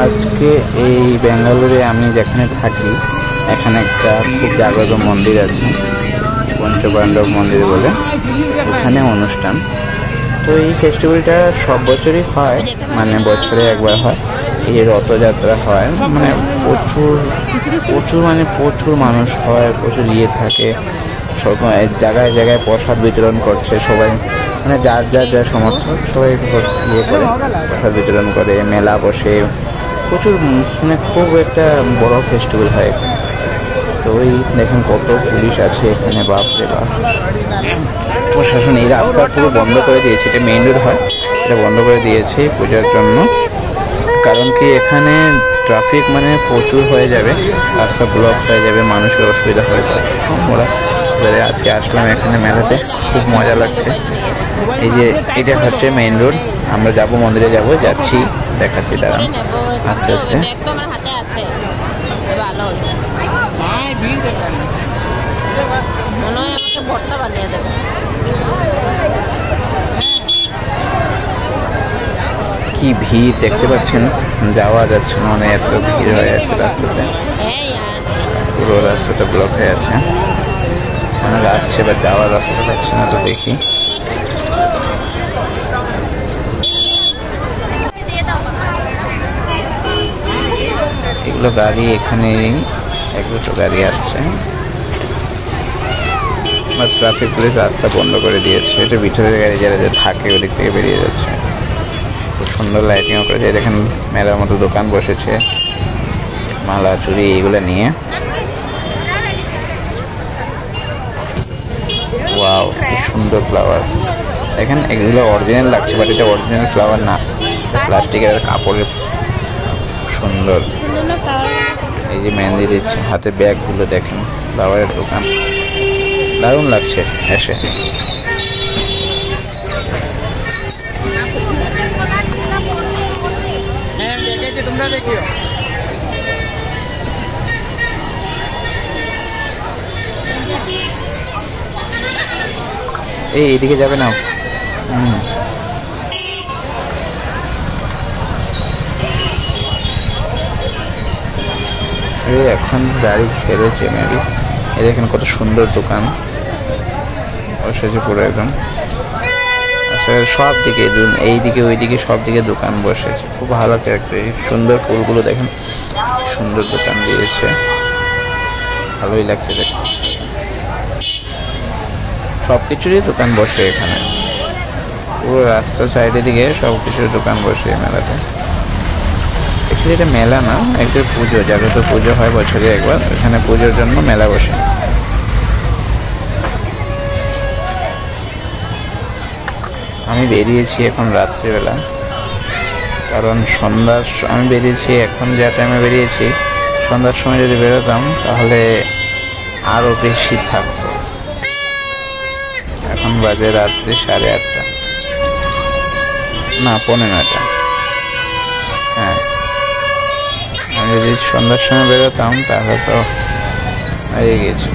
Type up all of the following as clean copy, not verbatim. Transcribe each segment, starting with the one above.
আজকে এই বেঙ্গালুরে আমি যেখানে থাকি এখানে একটা খুব জাগ্রত মন্দির আছে, পঞ্চপাণ্ডব মন্দির বলে, ওখানে অনুষ্ঠান। তো এই ফেস্টিভ্যালটা সব বছরই হয়, মানে বছরে একবার হয়। এই রথযাত্রা হয়, মানে প্রচুর মানুষ হয়, প্রচুর থাকে। সব জায়গায় জায়গায় প্রসাদ বিতরণ করছে সবাই, মানে যার সমর্থক সবাই করে প্রসাদ বিতরণ করে, মেলা বসে প্রচুর, মানে খুব একটা বড় ফেস্টিভ্যাল হয় এখানে। তো ওই দেখেন কত পুলিশ আছে এখানে, বাপরে বাপ। প্রশাসন এই রাস্তা পুরো বন্ধ করে দিয়েছে, এটা মেইন রোড হয়, এটা বন্ধ করে দিয়েছে পূজার জন্য। কারণ কি এখানে ট্রাফিক মানে প্রচুর হয়ে যাবে, রাস্তা ব্লক হয়ে যাবে, মানুষের অসুবিধা হয়ে যাবে। ওরা আজকে আসলাম এখানে মেলাতে, খুব মজা লাগছে। এই যে এটা হচ্ছে মেইন রোড, আমরা যাবো মন্দিরে যাচ্ছি, দেখাচ্ছি দাঁড়ান আস্তে আস্তে। কি ভিড় দেখতে পাচ্ছেন, যাওয়া যাচ্ছে না, মানে এত ভিড় হয়ে আছে রাস্তাতে, পুরো রাস্তাটা ব্লক হয়ে আছে। অনেক আসছে বা যাওয়ার রাস্তাটা পাচ্ছে না, তো দেখি। এগুলো গাড়ি এখানে এক দুটো গাড়ি আসছে, বা ট্রাফিক পুলিশ রাস্তা বন্ধ করে দিয়েছে। এটা ভিতরের গাড়ি যারা থাকে ওদিক থেকে বেরিয়ে যাচ্ছে। খুব সুন্দর লাইটিংও করেছে, দেখেন মেলার মতো দোকান বসেছে, মালা চুড়ি এগুলো নিয়ে। ওয়াও, খুব সুন্দর ফ্লাওয়ার দেখেন, এগুলো অরিজিনাল লাগছে, বাট এটা অরিজিনাল ফ্লাওয়ার না, প্লাস্টিকের কাপড়ের। সুন্দর, এই যে মেহেন্দি দিচ্ছে, হাতে ব্যাগগুলো দেখেন, ফ্লাওয়ারের দোকান, দারুণ লাগছে এসে। এইদিকে যাবে না? এখন গাড়ি ছেড়েছে মেবি। এই দেখেন কত সুন্দর দোকান বসেছে পুরো একদম। আচ্ছা, সব দিকে এইদিকে ওইদিকে সব দিকে দোকান বসেছে, খুব ভালো ক্যারেক্টার। এই সুন্দর ফুলগুলো দেখেন, সুন্দর দোকান দিয়েছে, ভালোই লাগছে দেখতে। সব কিছুরই দোকান বসে এখানে, পুরো রাস্তার সাইডের দিকে সব কিছুর দোকান বসে মেলাতে। অ্যাকচুয়ালি এটা মেলা না, একটা পুজো, জাগ্রত পুজো হয় বছরে একবার, এখানে পুজোর জন্য মেলা বসে। আমি বেরিয়েছি এখন রাত্রিবেলা, কারণ আমি বেরিয়েছি এখন, যা টাইমে বেরিয়েছি সন্ধ্যার সময় যদি বেরোতাম তাহলে আরও বেশি থাকতো। এখন বাজে রাত্রি 8:30, না 9:15। হ্যাঁ, আমি যদি সন্ধ্যার সময় বেরোতাম তাহলে তো হয়ে গেছে।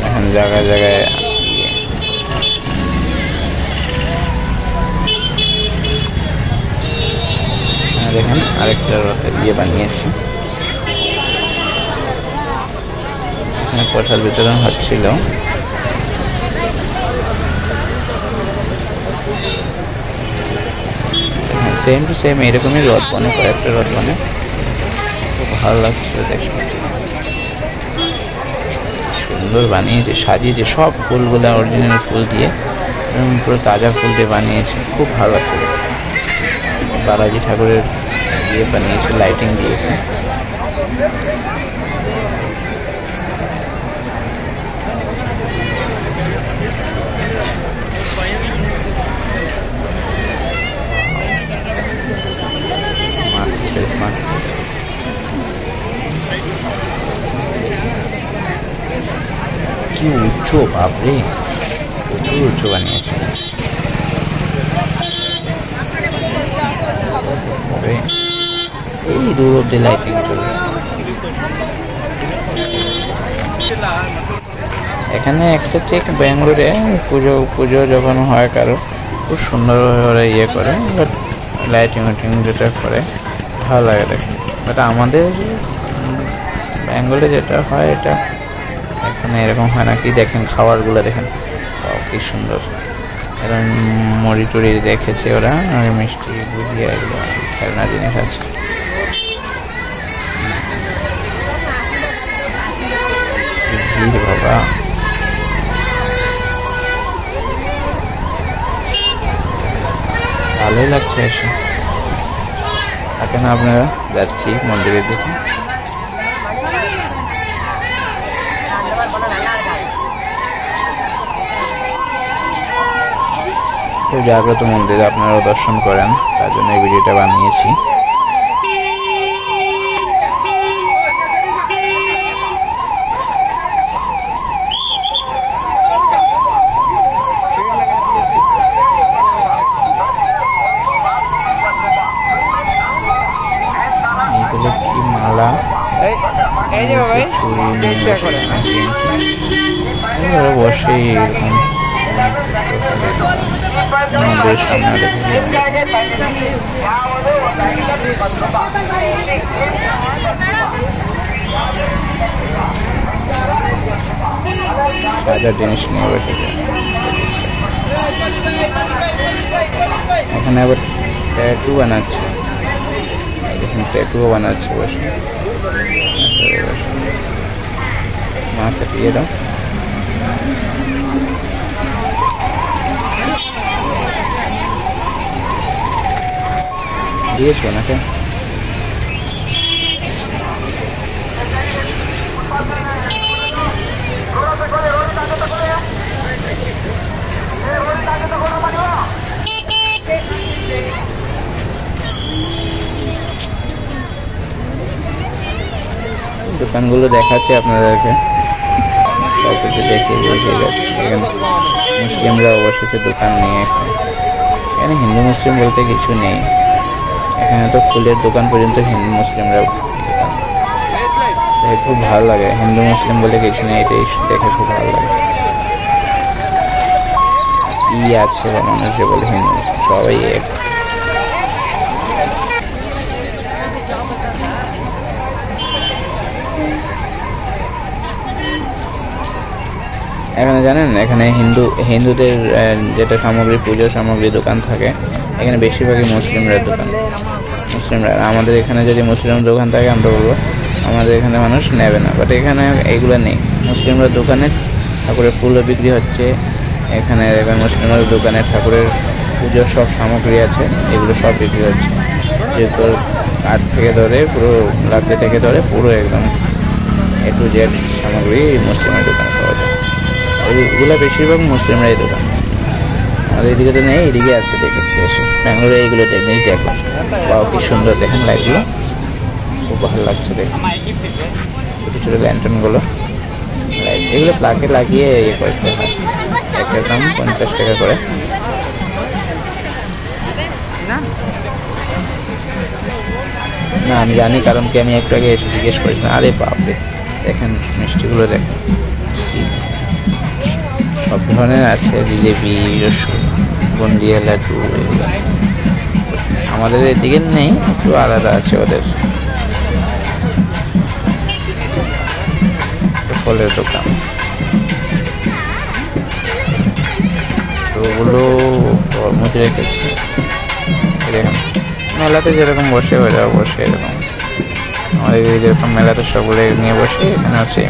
এখন জায়গায় জায়গায় দেখেন আরেকটা রথের বানিয়েছি, এখানে প্রসাদ বিতরণ হচ্ছিল। সেম টু সেম এরকমই রথ বনে, কয়েকটা রথ বনে, খুব ভালো লাগছিল দেখতে। সুন্দর বানিয়েছে, সাজিয়েছে, সব ফুলগুলো অরিজিনাল ফুল দিয়ে, পুরো তাজা ফুল দিয়ে বানিয়েছে, খুব ভালো লাগছে দেখতে। বালাজি ঠাকুরের বানিয়েছে, লাইটিং দিয়েছে। কি উঁচু, বাপরে, প্রচুর উঁচু বানিয়েছে। এই দূর অব্দি লাইটিং চলছে। এখানে একটা ঠিক ব্যাঙ্গালোরে পুজো যখন হয় কারো খুব সুন্দরভাবে ওরা ইয়ে করে, বাট লাইটিং উইটিং যেটা করে ভালো লাগে দেখে। বাট আমাদের ব্যাঙ্গালোরে যেটা হয় এটা এখানে এরকম হয় না। কি দেখেন খাবারগুলো দেখেন, কি সুন্দর। এরকম মুড়ি টুড়ি রেখেছে ওরা, আর মিষ্টি গুজিয়া এগুলো খেলনা জিনিস আছে। বাবা ভালোই লাগছে এসে। এখন আপনারা যাচ্ছি মন্দিরের দিকে। খুব জাগ্রত মন্দির, আপনারাও দর্শন করেন, তার জন্য এই ভিডিওটা বানিয়েছি। এইগুলো কি মালা, বসেই এরকম মন্দিরের সামনে বাজার জিনিস নিয়ে বসেছে। এখানে আবার ট্যাটু বানাচ্ছে, দেখুন ট্যাটুও বানাচ্ছে বসে। মাথা দিয়ে দাও। দিয়েছো নাকি? দোকানগুলো দেখাচ্ছে আপনাদেরকে, সব কিছু দেখিয়ে যাচ্ছে। এখানে মুসলিমরাও বসেছে দোকান নিয়ে। এখানে হিন্দু মুসলিম বলতে কিছু নেই, এখানে তো ফুলের দোকান পর্যন্ত হিন্দু মুসলিমরা দোকান। খুব ভালো লাগে, হিন্দু মুসলিম বলে কিছু নেই, এটাই দেখে খুব ভালো লাগে। কি আছে বা মানুষ যে বলে হিন্দু মুসলিম সবাই এক। এখানে জানেন, এখানে হিন্দুদের যেটা সামগ্রী, পুজোর সামগ্রী দোকান থাকে, এখানে বেশিরভাগই মুসলিমরা দোকান। মুসলিমরা, আমাদের এখানে যদি মুসলিম দোকান থাকে আমরা বলবো আমাদের এখানে মানুষ নেবে না, বাট এখানে এইগুলো নেই। মুসলিমরা দোকানে ঠাকুরের ফুলও বিক্রি হচ্ছে, এখানে মুসলিমরা দোকানে ঠাকুরের পুজোর সব সামগ্রী আছে, এগুলো সব বিক্রি হচ্ছে। যেহেতু কাঠ থেকে ধরে পুরো লাকড়ি থেকে ধরে পুরো একদম এ টু জেড সামগ্রী মুসলিমের দোকানে পাওয়া যায়। ওইগুলো বেশিরভাগ মুসলিমরাই দোকান। আমাদের এদিকে তো নেই, এদিকে আছে, দেখেছি এসে ব্যাঙ্গালোরে এইগুলো দেখলাম। বাও কি সুন্দর দেখেন লাইটগুলো, খুব ভালো লাগছে দেখে। ছোটো ছোটো ল্যান্টার্নগুলো, লাইট এগুলো প্লাগে লাগিয়ে ইয়ে করতে হয়। একটা দাম 50 টাকা করে। না আমি জানি, কারণ কি আমি একটু আগে এসে জিজ্ঞেস করেছিলাম। আরে বাপরে দেখেন মিষ্টিগুলো দেখেন, সব ধরনের আছে, জিলেবি, বুন্দিয়া, লাড্ডু, এগুলো আমাদের এদিকে নেই, একটু আলাদা আছে ওদের। ফলের দোকান, তো ওগুলো মধ্যে রেখেছে। এরকম মেলাতে যেরকম বসে ওরাও বসে এরকম, আমাদের যেরকম মেলাতে সবগুলো নিয়ে বসে, এখানে আছে।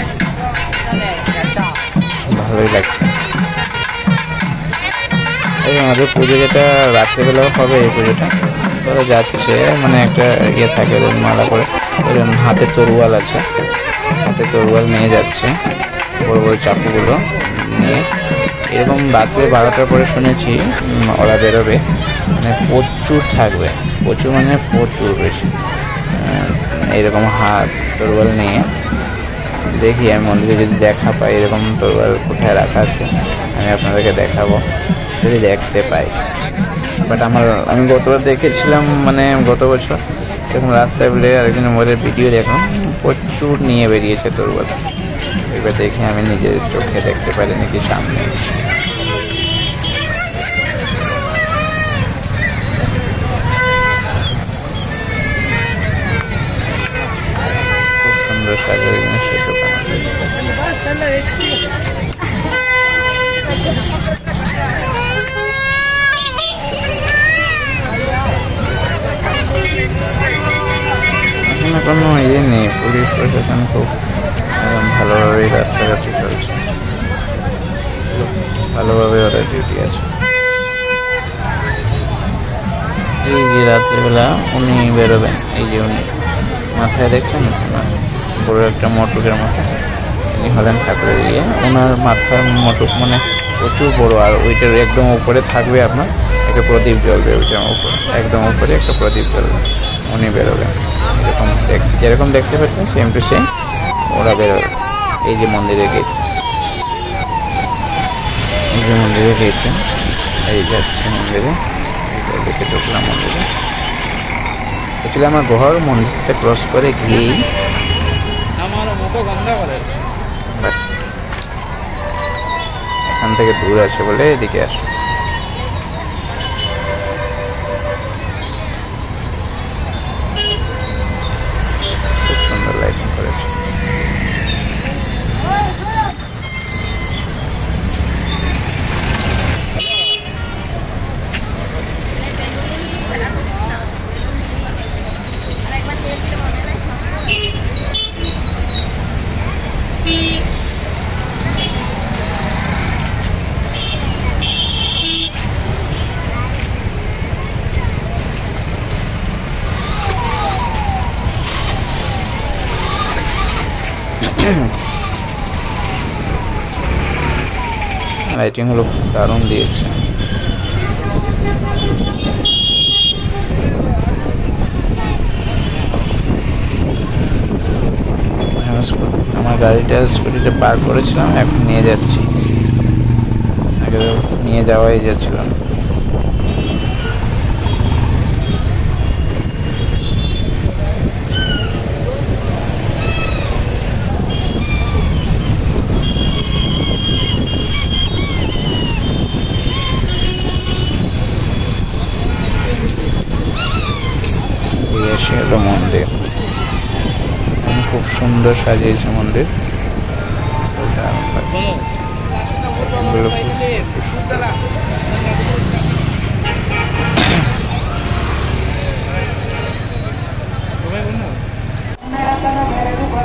ভালোই লাগছে। আমাদের পুজো যেটা রাত্রেবেলাও হবে, এই পুজোটা ওরা যাচ্ছে, মানে একটা ইয়ে থাকে মালা করে, হাতে তরোয়াল আছে, হাতে তরোয়াল নিয়ে যাচ্ছে, বড় বড় চাকুগুলো নিয়ে। এরকম রাত্রে 12টার পরে শুনেছি ওরা বেরোবে, মানে প্রচুর থাকবে, প্রচুর মানে প্রচুর বেশি, এরকম হাত তরোয়াল নিয়ে। দেখি আমি মন্দিরে যদি দেখা পাই এরকম তরোয়াল কোথায় রাখা আছে, আমি আপনাদেরকে দেখাবো যদি দেখতে পাই। বাট আমি গতবার দেখেছিলাম, মানে গত বছর যখন রাস্তায় বলে আরেকজনের মোবাইলের ভিডিও দেখলাম, প্রচুর নিয়ে বেরিয়েছে তরোয়াল, এবার দেখি আমি নিজের চোখে দেখতে পারি নাকি সামনে। খুব সুন্দর সাজার জিনিসের দোকান। এখানে কোনো ইয়ে নেই, পুলিশ প্রশাসন খুব ভালোভাবেই রাস্তাঘাটে চলছে, ভালোভাবে ওরা ডিউটি আছে। এই যে রাত্রিবেলা উনি বেরোবেন, এই যে উনি মাথায় দেখছেন বড় একটা মটকের মতো, ইনি হলেন ঠাকুরের ইয়ে। ওনার মাথার মটক মানে প্রচুর বড়, আর ওইটার একদম উপরে থাকবে আপনার একটা প্রদীপ জ্বলবে, ওইটার উপরে একদম উপরে একটা প্রদীপ জ্বলবে। উনি বেরোবেন এরকম যেরকম দেখতে পাচ্ছেন সেম টু সেম ওরা বেরোবে। এই যে মন্দিরের গেট, এই যে মন্দিরের গেটটা, এই যাচ্ছে মন্দিরে, গেটে ঢুকলাম মন্দিরে। অ্যাকচুয়ালি আমার ঘর মন্দিরটা ক্রস করে গিয়েই, এখান থেকে দূর আছে বলে এদিকে আসো। খুব সুন্দর লাইটিং করেছে। লাইটিং হলো খুব দারুণ দিয়েছে। আমার গাড়িটা স্কুটিতে পার্ক করেছিলাম, এখন নিয়ে যাচ্ছি, আগে নিয়ে যাওয়াই যাচ্ছিল না। এসে হলো মন্দির, খুব সুন্দর সাজিয়েছে মন্দির।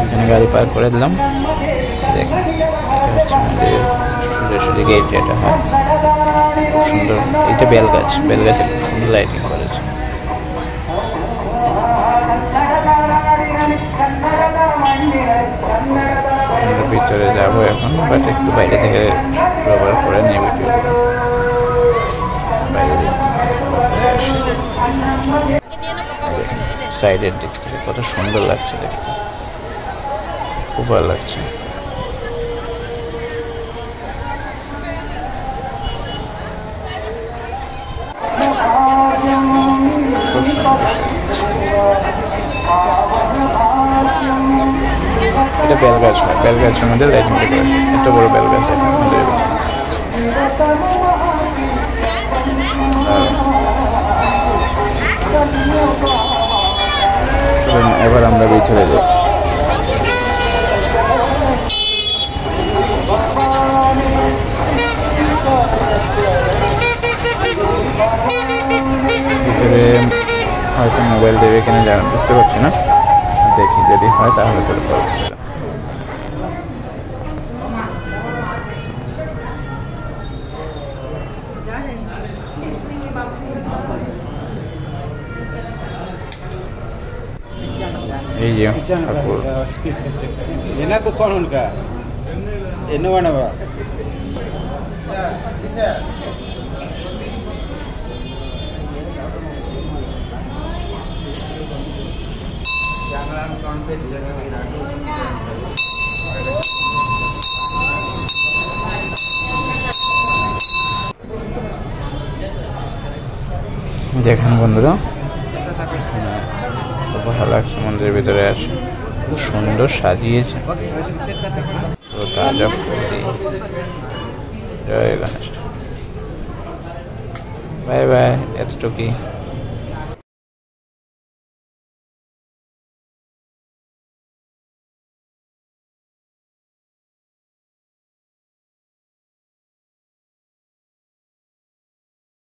এখানে গাড়ি পার্ক করে দিলাম। সোজাসুজি গেট এটা হয়, খুব সুন্দর। এটা বেলগাছ, বেলগাছে খুব সুন্দর লাইটিং করেছে। ভিতরে যাবো এখন, বাট একটু বাইরে থেকে কভার করে নিয়ে ভিডিও বাইরে সাইডের দিক থেকে কত সুন্দর লাগছে দেখতে, খুব ভালো লাগছে। খুব সুন্দর। এটা বেলগাছ হয়, বেলগাছের মধ্যে লাইটিং করা, এত বড় বেলগাছ মন্দিরের। এবার আমরা ভিতরে যাই। ভিতরে হয়তো মোবাইল দেবে কিনা জানা বুঝতে পারছি না, দেখি যদি হয় তাহলে তোর করবো। এই যে ঠাকুর, এনাকো কোন উনকা এনো বানাবা দেখেন বন্ধুরা, খুব ভালো লাগছে মন্দিরের ভিতরে আসে, খুব সুন্দর সাজিয়েছে। তাজা ফুল দিয়ে। জয় গণেশ। বাই বাই, এতটুকুই।